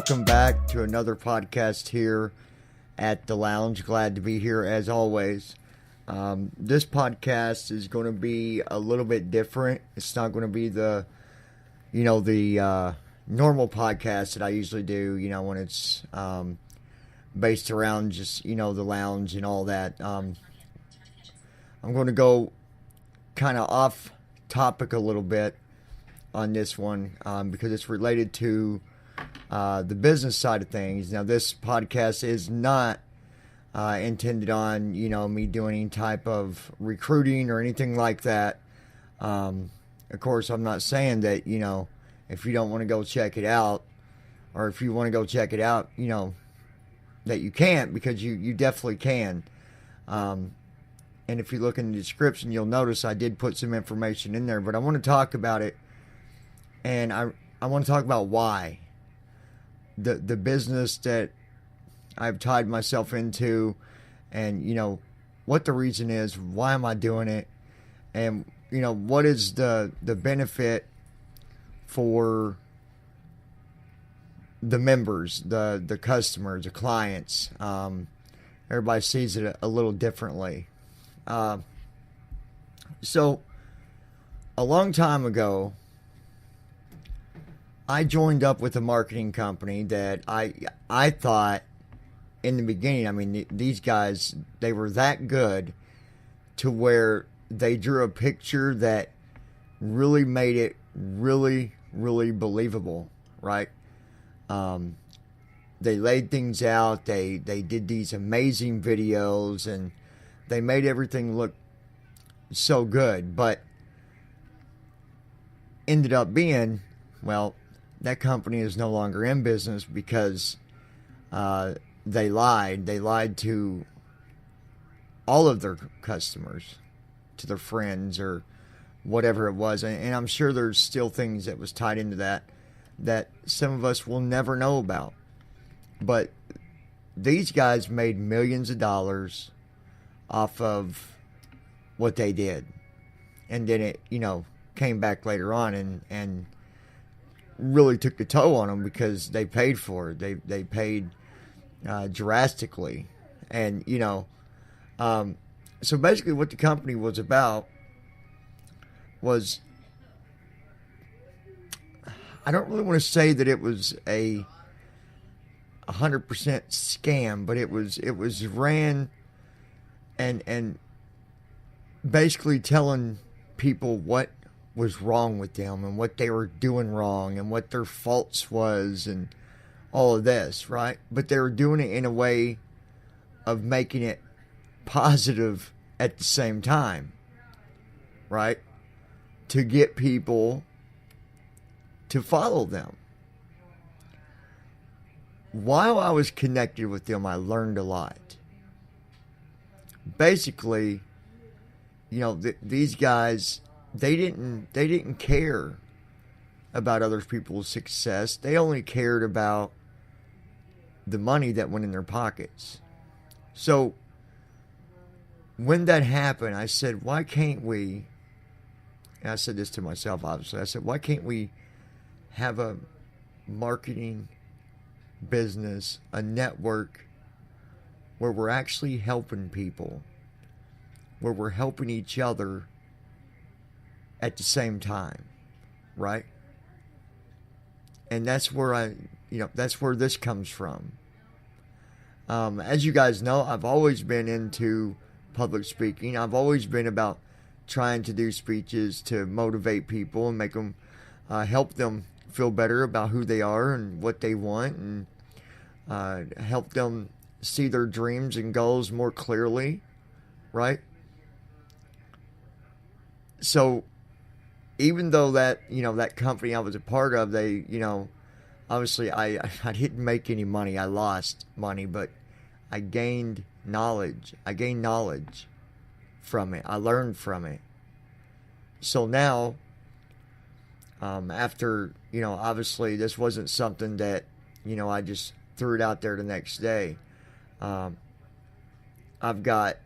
welcome back to another podcast here at the Lounge. Glad to be here as always. This podcast is going to be a little bit different. It's not going to be the normal podcast that I usually do, when it's based around just, the lounge and all that. I'm going to go kind of off topic a little bit on this one because it's related to the business side of things. Now, this podcast is not intended on, me doing any type of recruiting or anything like that. Of course, I'm not saying that, if you don't want to go check it out, or if you want to go check it out, that you can't, because you definitely can. And if you look in the description, you'll notice I did put some information in there, but I want to talk about it, and I want to talk about why. The business that I've tied myself into, and what the reason is, why am I doing it, and what is the benefit for the members, the customers, the clients. Everybody sees it a little differently. So a long time ago, I joined up with a marketing company that I thought in the beginning, these guys, they were that good to where they drew a picture that really made it really, really believable, right? They laid things out, they did these amazing videos, and they made everything look so good, but ended up being, well, that company is no longer in business because they lied. They lied to all of their customers, to their friends, or whatever it was. And I'm sure there's still things that was tied into that some of us will never know about. But these guys made millions of dollars off of what they did. And then it, came back later on and really took the toll on them because they paid for it. They paid drastically. And, so basically what the company was about was, I don't really want to say that it was a 100% scam, but it was ran and basically telling people what was wrong with them and what they were doing wrong and what their faults was and all of this, right? But they were doing it in a way of making it positive at the same time, right? To get people to follow them. While I was connected with them, I learned a lot. Basically, these guys, they didn't care about other people's success. They only cared about the money that went in their pockets. So when that happened, I said, why can't we, and I said this to myself, obviously, I said, why can't we have a marketing business, a network where we're actually helping people, where we're helping each other at the same time, right? And that's where that's where this comes from. As you guys know, I've always been into public speaking. I've always been about trying to do speeches to motivate people and make them, help them feel better about who they are and what they want, and help them see their dreams and goals more clearly, right? So even though that, that company I was a part of, they, obviously I didn't make any money. I lost money, but I gained knowledge. I gained knowledge from it. I learned from it. So now, after, obviously this wasn't something that, I just threw it out there the next day. I've got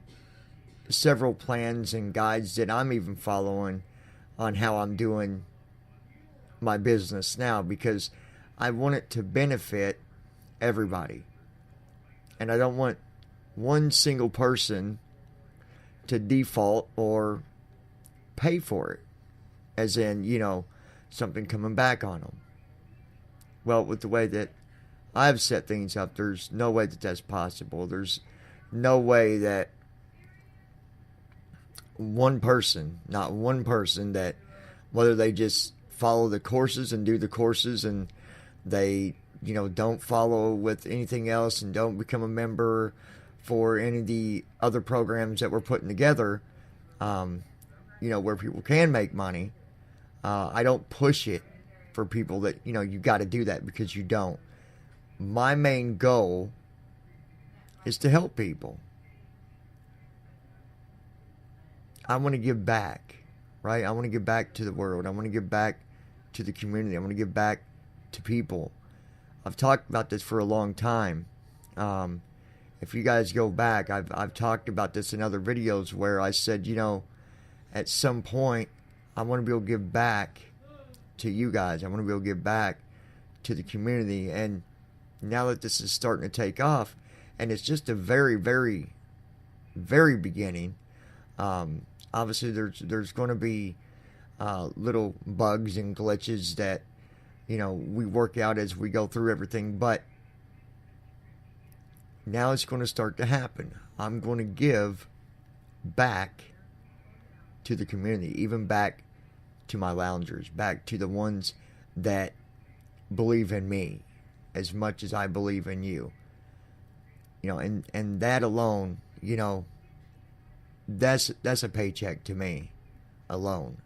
several plans and guides that I'm even following on how I'm doing my business now, because I want it to benefit everybody. And I don't want one single person to default or pay for it. As in, something coming back on them. Well, with the way that I've set things up, there's no way that that's possible. There's no way that one person, not one person, that whether they just follow the courses and do the courses and they, don't follow with anything else and don't become a member for any of the other programs that we're putting together, where people can make money. I don't push it for people that, you got to do that, because you don't. My main goal is to help people. I want to give back, right? I want to give back to the world. I want to give back to the community. I want to give back to people. I've talked about this for a long time. If you guys go back, I've talked about this in other videos where I said, at some point, I want to be able to give back to you guys. I want to be able to give back to the community. And now that this is starting to take off, and it's just a very, very, very beginning, obviously there's going to be little bugs and glitches that, we work out as we go through everything. But now it's going to start to happen. I'm going to give back to the community, even back to my loungers, back to the ones that believe in me as much as I believe in you. And that alone, that's a paycheck to me alone.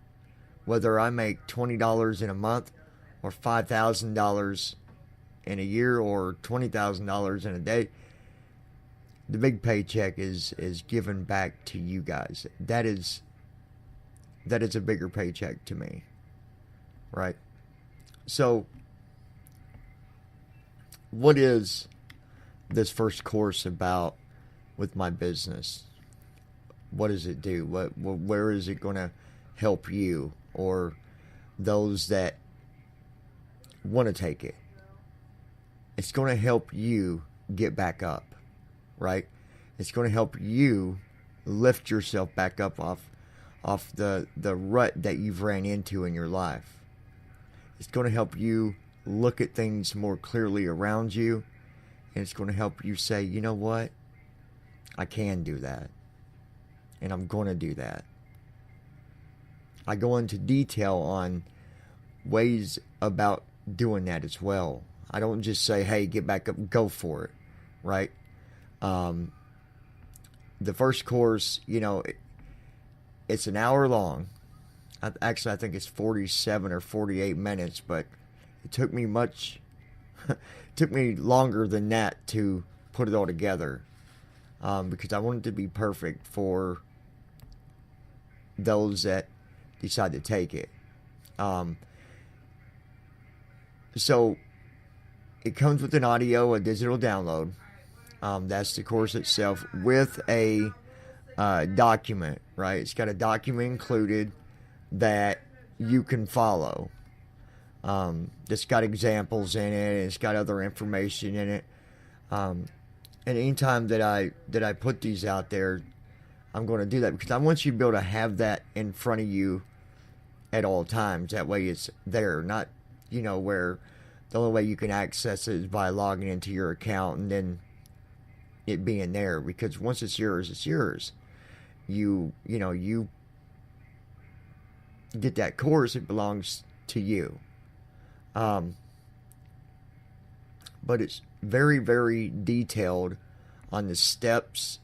Whether I make $20 in a month or $5,000 in a year or $20,000 in a day, the big paycheck is given back to you guys. That is a bigger paycheck to me, right? So, what is this first course about with my business? What does it do? Where is it going to help you or those that want to take it? It's going to help you get back up, right? It's going to help you lift yourself back up off the rut that you've ran into in your life. It's going to help you look at things more clearly around you, and it's going to help you say, you know what? I can do that, and I'm going to do that. I go into detail on ways about doing that as well. I don't just say, hey, get back up, go for it, right? The first course, it's an hour long. Actually, I think it's 47 or 48 minutes, but it took me longer than that to put it all together, because I wanted it to be perfect for those that decide to take it. So it comes with an audio, a digital download. That's the course itself with a document, right? It's got a document included that you can follow. It's got examples in it. It's got other information in it. And anytime that I put these out there, I'm going to do that because I want you to be able to have that in front of you at all times. That way it's there, not, where the only way you can access it is by logging into your account and then it being there, because once it's yours, it's yours. You get that course, it belongs to you. But it's very, very detailed on the steps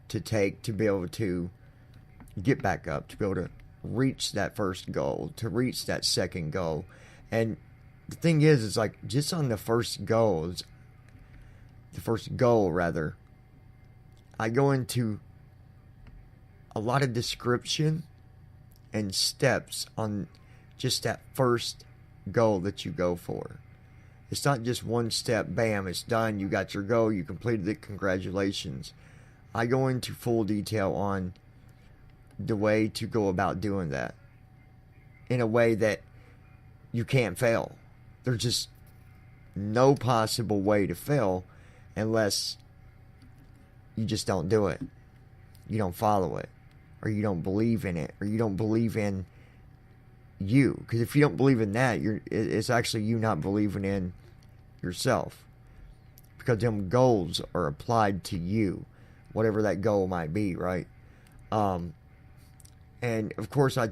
to take to be able to get back up, to be able to reach that first goal, to reach that second goal. And the thing is like just on the first goal, I go into a lot of description and steps on just that first goal that you go for. It's not just one step, bam, it's done, you got your goal, you completed it, congratulations. I go into full detail on the way to go about doing that in a way that you can't fail. no possible way to fail unless you just don't do it. You don't follow it. Or you don't believe in it. Or you don't believe in you. Because if you don't believe in that, it's actually you not believing in yourself. Because them goals are applied to you. Whatever that goal might be, right? And of course, I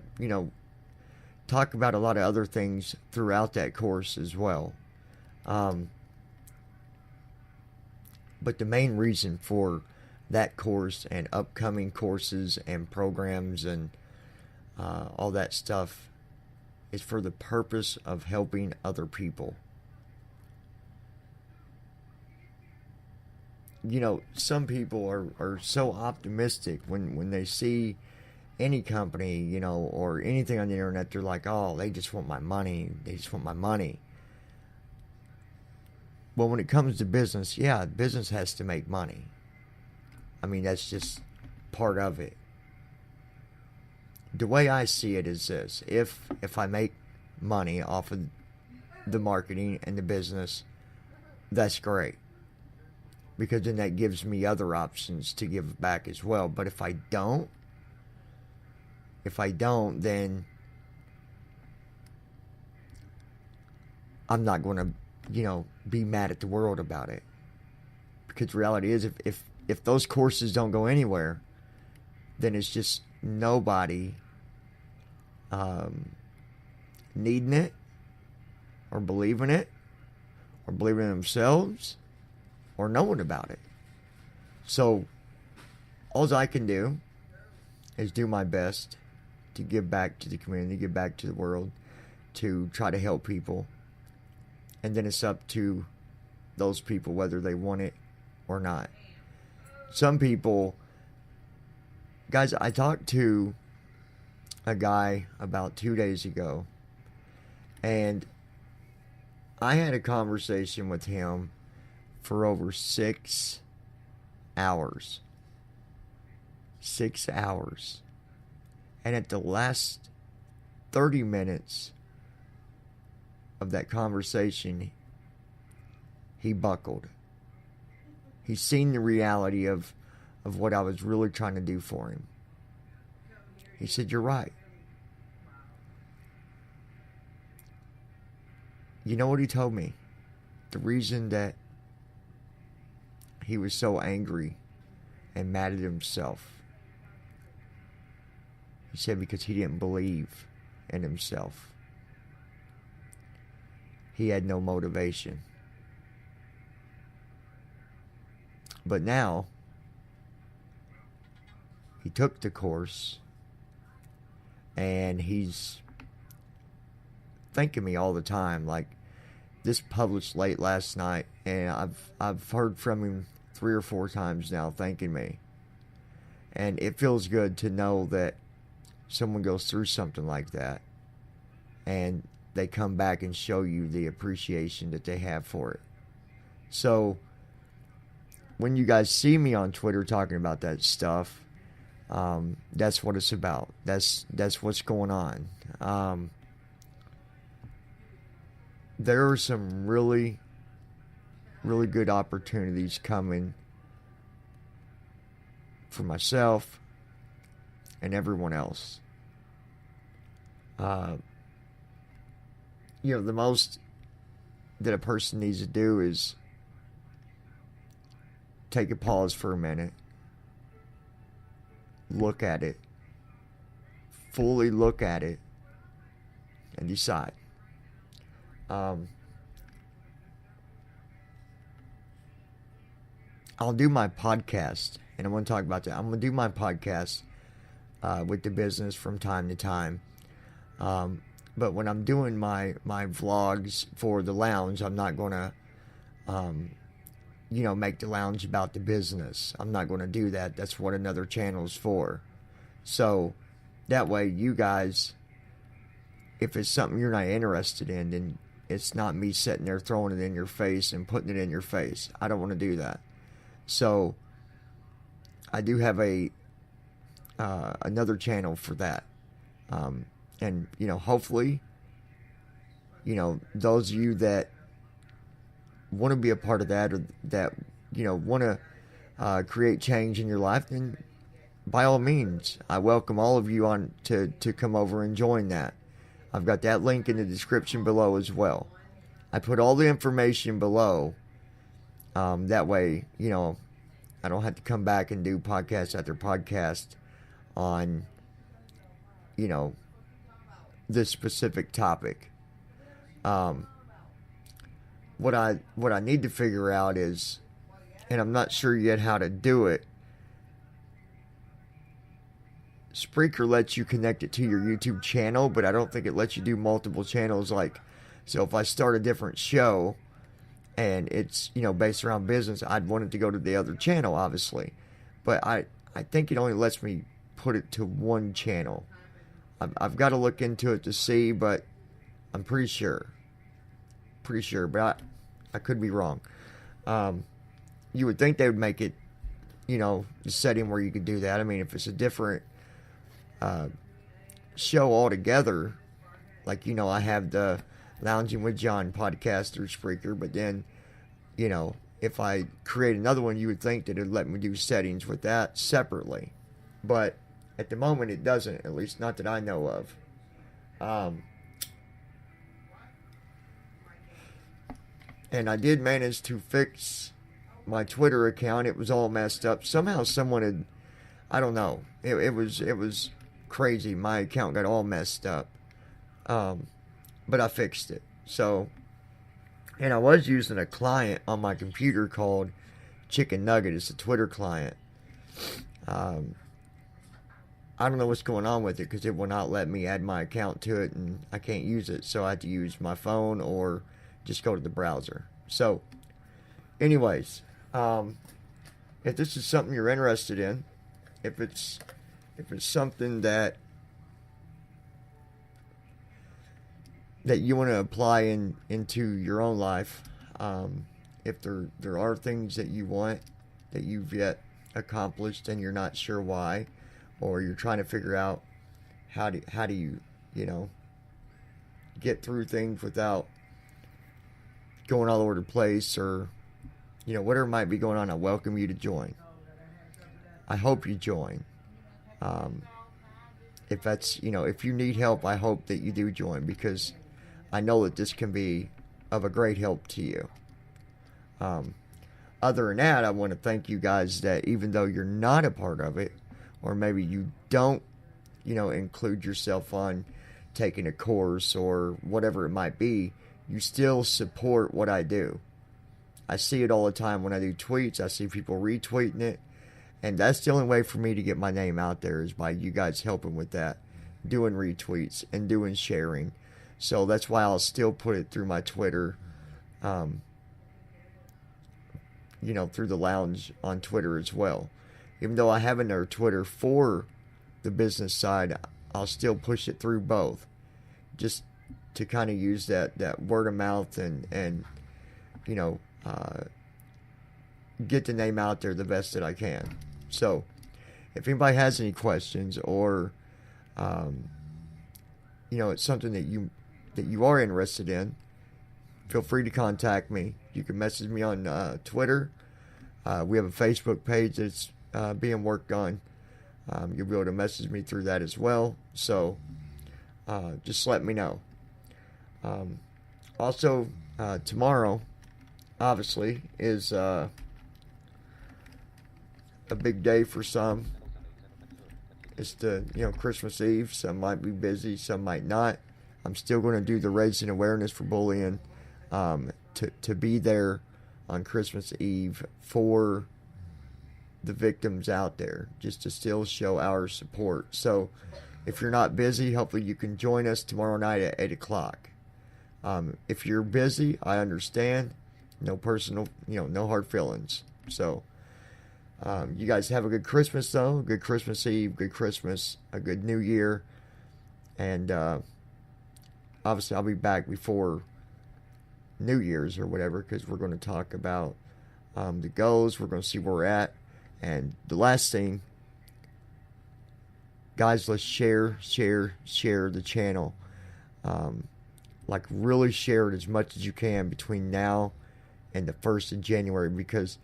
talk about a lot of other things throughout that course as well. But the main reason for that course and upcoming courses and programs and all that stuff is for the purpose of helping other people. Some people are so optimistic when they see any company, or anything on the internet. They're like, oh, they just want my money. They just want my money. Well, when it comes to business, yeah, business has to make money. I mean, that's just part of it. The way I see it is this. If I make money off of the marketing and the business, that's great. Because then that gives me other options to give back as well. But if I don't, then I'm not going to, be mad at the world about it. Because the reality is, if those courses don't go anywhere, then it's just nobody needing it, or believing it, or believing in themselves, or knowing about it. So all I can do is do my best to give back to the community, give back to the world, to try to help people. And then it's up to those people whether they want it or not. Some people, guys, I talked to a guy about 2 days ago, and I had a conversation with him for over 6 hours. 6 hours. And at the last 30 minutes of that conversation, he buckled. He's seen the reality of what I was really trying to do for him. He said, "You're right." You know what he told me? The reason that he was so angry and mad at himself, he said, because he didn't believe in himself. He had no motivation. But now, he took the course, and he's thanking me all the time. Like, this published late last night, and I've heard from him 3 or 4 times now thanking me. And it feels good to know that someone goes through something like that, and they come back and show you the appreciation that they have for it. So when you guys see me on Twitter talking about that stuff, that's what it's about. That's what's going on. There are some really, really good opportunities coming for myself and everyone else. The most that a person needs to do is take a pause for a minute, look at it, fully look at it, and decide. I'll do my podcast, and I want to talk about that. I'm going to do my podcast with the business from time to time. But when I'm doing my vlogs for the lounge, I'm not going to, make the lounge about the business. I'm not going to do that. That's what another channel's for. So that way, you guys, if it's something you're not interested in, then it's not me sitting there throwing it in your face and putting it in your face. I don't want to do that. So I do have another channel for that. And, hopefully, those of you that want to be a part of that, or that want to create change in your life, then by all means, I welcome all of you on to come over and join that. I've got that link in the description below as well. I put all the information below. That way, I don't have to come back and do podcast after podcast on, this specific topic. What I need to figure out is, and I'm not sure yet how to do it, Spreaker lets you connect it to your YouTube channel, but I don't think it lets you do multiple channels. So if I start a different show and it's, based around business, I'd want it to go to the other channel, obviously. But I think it only lets me put it to one channel. I've got to look into it to see, but I'm pretty sure. But I could be wrong. You would think they would make it, the setting where you could do that. I mean, if it's a different show altogether, like, I have the Lounging with John podcast through Spreaker, but then, if I create another one, you would think that it would let me do settings with that separately. But at the moment, it doesn't, at least not that I know of. And I did manage to fix my Twitter account. It was all messed up. Somehow someone had, I don't know. It was crazy. My account got all messed up. But I fixed it. So, and I was using a client on my computer called Chicken Nugget. It's a Twitter client. I don't know what's going on with it, because it will not let me add my account to it, and I can't use it. So I have to use my phone or just go to the browser. So, anyways, if this is something you're interested in, if it's something that you want to apply into your own life, if there are things that you want that you've yet accomplished and you're not sure why, or you're trying to figure out how do you get through things without going all over the place, or whatever might be going on, I welcome you to join. I hope you join. If that's, if you need help, I hope that you do join, because I know that this can be of a great help to you. Other than that, I want to thank you guys that even though you're not a part of it, or maybe you don't, include yourself on taking a course or whatever it might be, you still support what I do. I see it all the time when I do tweets. I see people retweeting it. And that's the only way for me to get my name out there, is by you guys helping with that, doing retweets and doing sharing. So that's why I'll still put it through my Twitter, through the lounge on Twitter as well. Even though I have another Twitter for the business side, I'll still push it through both, just to kind of use that word of mouth and get the name out there the best that I can. So, if anybody has any questions, or it's something that you are interested in, feel free to contact me. You can message me on Twitter. We have a Facebook page that's being worked on. You'll be able to message me through that as well. So, just let me know. Also, tomorrow, obviously, is a big day for some. It's the Christmas Eve. Some might be busy, some might not. I'm still going to do the raising awareness for bullying, to be there on Christmas Eve for the victims out there, just to still show our support. So if you're not busy, hopefully you can join us tomorrow night at 8 o'clock. If you're busy, I understand. No personal, no hard feelings. So you guys have a good Christmas, though. Good Christmas Eve, good Christmas, a good New Year. And obviously I'll be back before New Year's or whatever, because we're going to talk about the goals. We're going to see where we're at. And the last thing, guys, let's share the channel. Really share it as much as you can between now and the 1st of January, because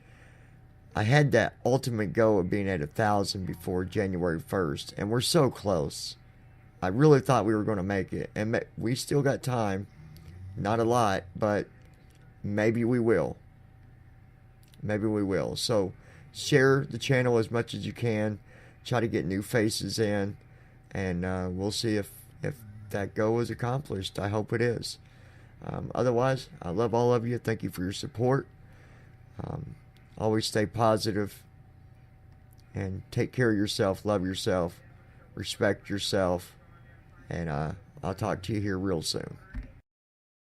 I had that ultimate goal of being at 1,000 before January 1st, and we're so close. I really thought we were going to make it, and we still got time. Not a lot, but maybe we will. Maybe we will. So share the channel as much as you can. Try to get new faces in, and we'll see if that goal is accomplished. I hope it is. Otherwise, I love all of you. Thank you for your support. Always stay positive and take care of yourself. Love yourself. Respect yourself. And I'll talk to you here real soon.